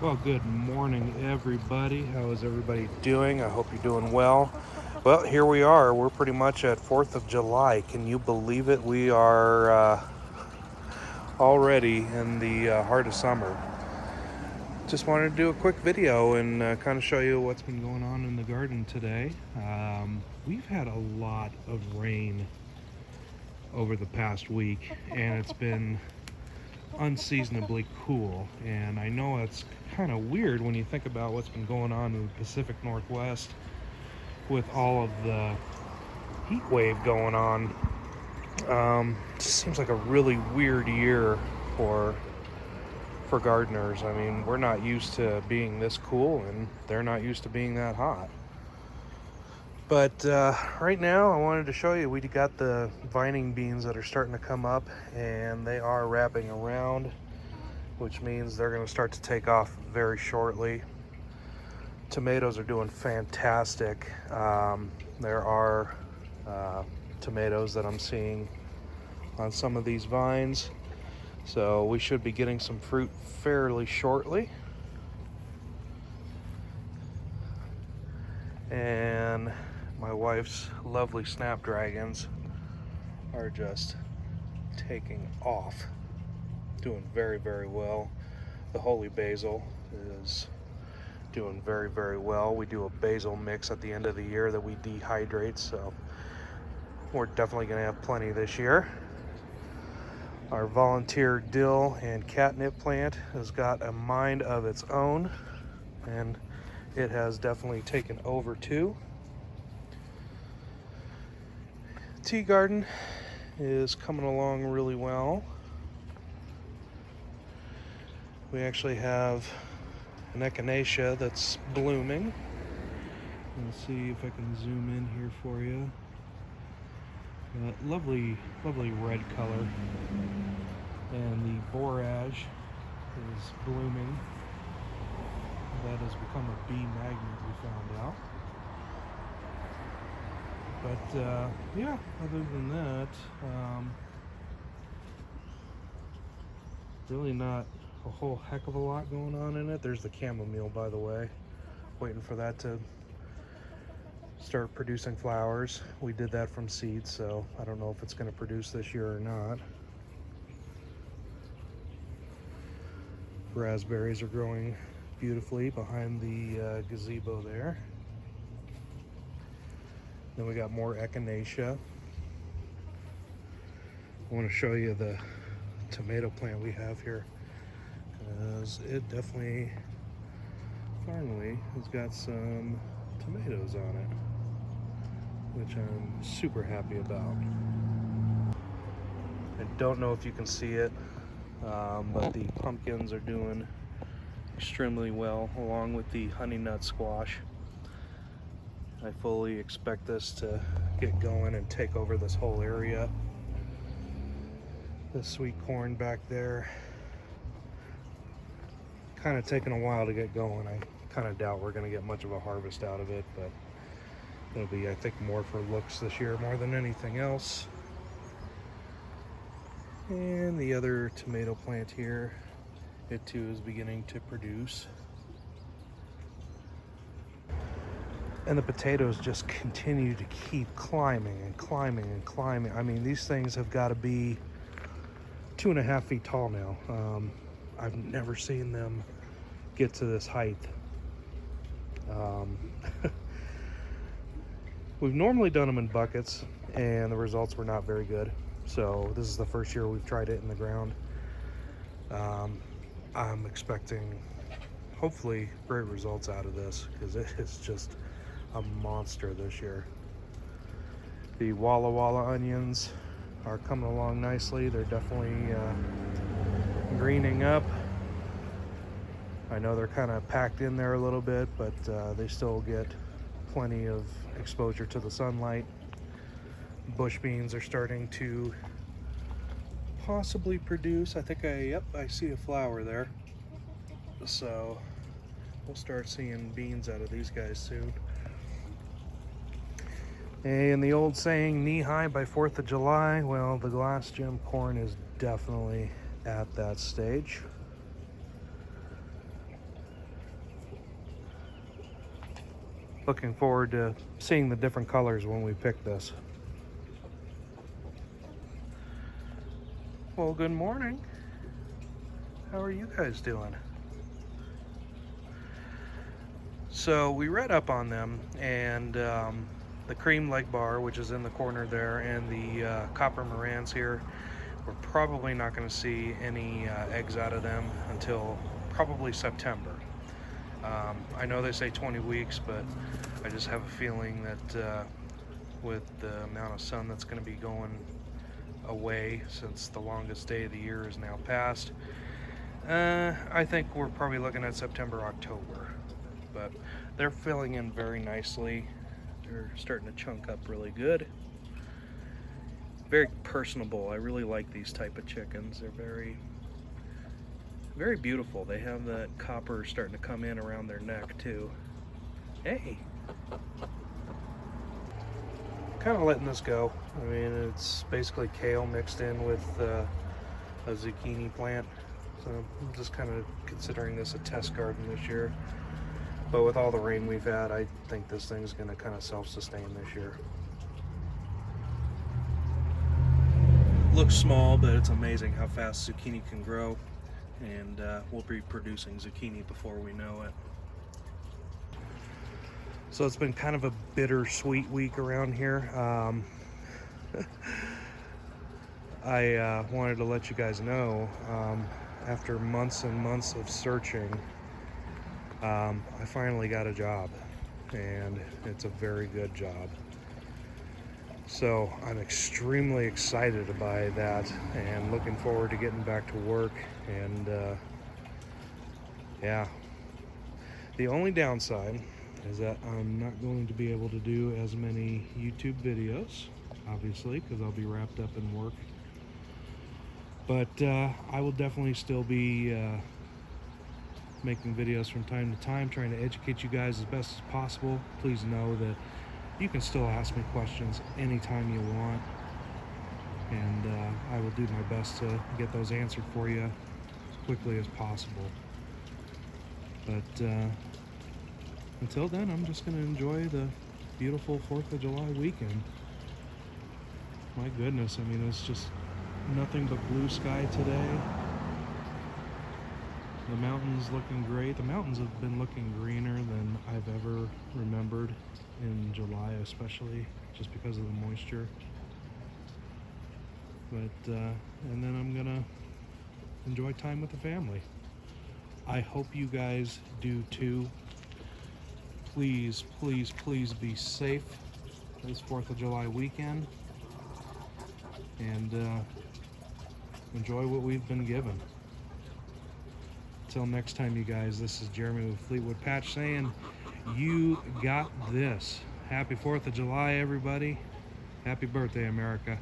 Well, good morning, everybody. How is everybody doing? I hope you're doing well. Well, here we are. We're pretty much at 4th of July. Can you believe it? We are already in the heart of summer. Just wanted to do a quick video and kind of show you what's been going on in the garden today. We've had a lot of rain over the past week, and it's been unseasonably cool. And I know it's kind of weird when you think about what's been going on in the Pacific Northwest with all of the heat wave going on. Just seems like a really weird year for gardeners. I mean, we're not used to being this cool, and they're not used to being that hot. But right now, I wanted to show you, we got the vining beans that are starting to come up, and they are wrapping around, which means they're going to start to take off very shortly. Tomatoes are doing fantastic. There are tomatoes that I'm seeing on some of these vines, so we should be getting some fruit fairly shortly. And my wife's lovely snapdragons are just taking off, doing very, very well. The holy basil is doing very, very well. We do a basil mix at the end of the year that we dehydrate, so we're definitely going to have plenty this year. Our volunteer dill and catnip plant has got a mind of its own, and it has definitely taken over too. Tea garden is coming along really well. We actually have an echinacea that's blooming. Let's see if I can zoom in here for you. Lovely red color. And the borage is blooming. That has become a bee magnet, we found out. But yeah, other than that, really not a whole heck of a lot going on in it. There's the chamomile, by the way, waiting for that to start producing flowers. We did that from seeds, so I don't know if it's going to produce this year or not. Raspberries are growing beautifully behind the gazebo there. Then we got more echinacea. I want to show you the tomato plant we have here, because it definitely finally has got some tomatoes on it, which I'm super happy about. I don't know if you can see it, but the pumpkins are doing extremely well, along with the honey nut squash. I fully expect this to get going and take over this whole area. The sweet corn back there, kind of taking a while to get going. I kind of doubt we're going to get much of a harvest out of it, but it'll be, I think, more for looks this year more than anything else. And the other tomato plant here, it too is beginning to produce. And the potatoes just continue to keep climbing and climbing and climbing. I mean, these things have got to be 2.5 feet tall now. I've never seen them get to this height. We've normally done them in buckets, and the results were not very good. So this is the first year we've tried it in the ground. I'm expecting, hopefully, great results out of this, because it is just a monster this year. The Walla Walla onions are coming along nicely. They're definitely greening up. I know they're kind of packed in there a little bit, but they still get plenty of exposure to the sunlight. Bush beans are starting to possibly produce. I think I see a flower there. So we'll start seeing beans out of these guys soon. And the old saying, knee high by 4th of July, well, the glass gem corn is definitely at that stage. looking forward to seeing the different colors when we pick this. Well, good morning. How are you guys doing? So we read up on them, and the cream leg bar, which is in the corner there, and the copper Marans here, we're probably not going to see any eggs out of them until probably September. I know they say 20 weeks, but I just have a feeling that with the amount of sun that's going to be going away, since the longest day of the year is now past, I think we're probably looking at September, October. But they're filling in very nicely. They're starting to chunk up really good. Very personable. I really like these type of chickens. They're very beautiful. They have that copper starting to come in around their neck too. Hey, kind of letting this go. I mean, it's basically kale mixed in with a zucchini plant. So I'm just kind of considering this a test garden this year. But with all the rain we've had, I think this thing's going to kind of self-sustain this year. Looks small, but it's amazing how fast zucchini can grow. And we'll be producing zucchini before we know it. So it's been kind of a bittersweet week around here. I wanted to let you guys know, after months and months of searching, I finally got a job, and it's a very good job. So I'm extremely excited by that and looking forward to getting back to work. And yeah, the only downside is that I'm not going to be able to do as many YouTube videos, obviously, because I'll be wrapped up in work. But I will definitely still be making videos from time to time, trying to educate you guys as best as possible. Please know that you can still ask me questions anytime you want, and I will do my best to get those answered for you as quickly as possible. But until then, I'm just going to enjoy the beautiful 4th of July weekend. My goodness, I mean, it's just nothing but blue sky today. The mountains looking great. The mountains have been looking greener than I've ever remembered in July, especially just because of the moisture. But and then I'm gonna enjoy time with the family. I hope you guys do too. Please, please, please be safe this 4th of July weekend, and enjoy what we've been given. Until next time, you guys, this is Jeremy with Fleetwood Patch saying, you got this. Happy 4th of July, everybody. Happy birthday, America.